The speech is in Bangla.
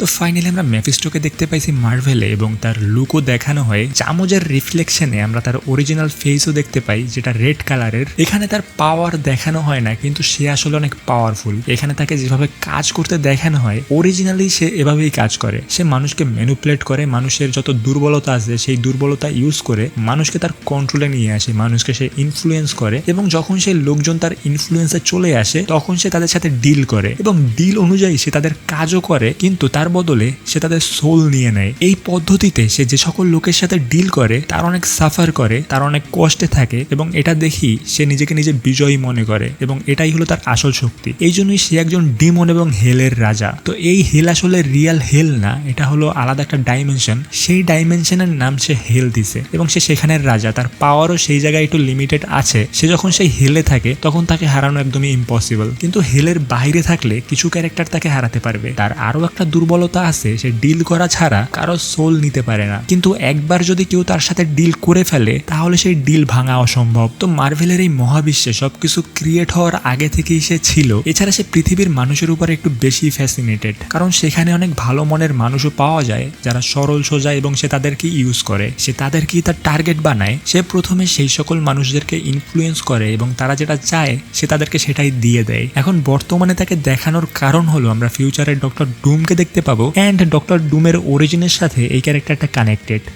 তো ফাইনালি আমরা মেফিস্টোকে দেখতে পাইছি মার্ভেলে এবং তার লুকও দেখানো হয়। চামচের রিফ্লেকশনে আমরা তার অরিজিনাল ফেসও দেখতে পাই যেটা রেড কালারের। এখানে তার পাওয়ার দেখানো হয় না, কিন্তু সে আসলে অনেক পাওয়ারফুল। এখানে তাকে যেভাবে কাজ করতে দেখানো হয় অরিজিনালি সে এভাবেই কাজ করে। সে মানুষকে ম্যানিপুলেট করে, মানুষের যত দুর্বলতা আছে সেই দুর্বলতা ইউজ করে মানুষকে তার কন্ট্রোলে নিয়ে আসে, মানুষকে সে ইনফ্লুয়েন্স করে এবং যখন সেই লোকজন তার ইনফ্লুয়েন্সে চলে আসে তখন সে তাদের সাথে ডিল করে এবং ডিল অনুযায়ী সে তাদের কাজও করে, কিন্তু তার বদলে সে তাদের সোল নিয়ে নেয়। এই পদ্ধতিতে সে যে সকল লোকের সাথে ডিল করে তার অনেক সাফার করে, তার অনেক কষ্টে থাকে এবং এটা দেখি সে নিজেকে নিজে বিজয়ী মনে করে এবং এটাই হলো তার আসল শক্তি। এই জন্যই সে একজন ডিমন এবং হেলের রাজা। তো এই হেল আসলে রিয়াল হেল না, এটা হলো আলাদা একটা ডাইমেনশন। সেই ডাইমেনশনের নাম সে হেল দিছে এবং সে সেখানের রাজা। তার পাওয়ারও সেই জায়গায় একটু লিমিটেড আছে। সে যখন সেই হেলে থাকে তখন তাকে হারানো একদমই ইম্পসিবল, কিন্তু হেলের বাইরে থাকলে কিছু ক্যারেক্টার তাকে হারাতে পারবে। তার আরো একটা দুর্বলতা আছে, সে ডিল করা ছাড়া কারো সোল নিতে পারে না, কিন্তু একবার যদি কেউ তার সাথে ডিল করে ফেলে তাহলে সেই ডিল ভাঙা অসম্ভব। তো মার্ভেলের এই মহাবিশ্বে সবকিছু ক্রিয়েট হওয়ার আগে থেকেই সে ছিল। এছাড়া সে পৃথিবীর মানুষের উপর একটু বেশি ফ্যাসিনেটেড, কারণ সেখানে অনেক ভালো মনের মানুষও পাওয়া যায় যারা সরল সোজা এবং সে তাদেরকে ইউজ করে, সে তাদেরকেই তার টার্গেট বানায়। সে প্রথমে সেই সকল মানুষদেরকে ইনফ্লুয়েন্স করে এবং তারা যেটা চায় সে তাদেরকে সেটাই দিয়ে দেয়। এখন বর্তমানে তাকে দেখানোর কারণ হলো আমরা ফিউচারে ডক্টর ডুমকে দেখতে পাবো, অ্যান্ড ডক্টর ডুমের অরিজিনের সাথে এই ক্যারেক্টারটা কানেক্টেড।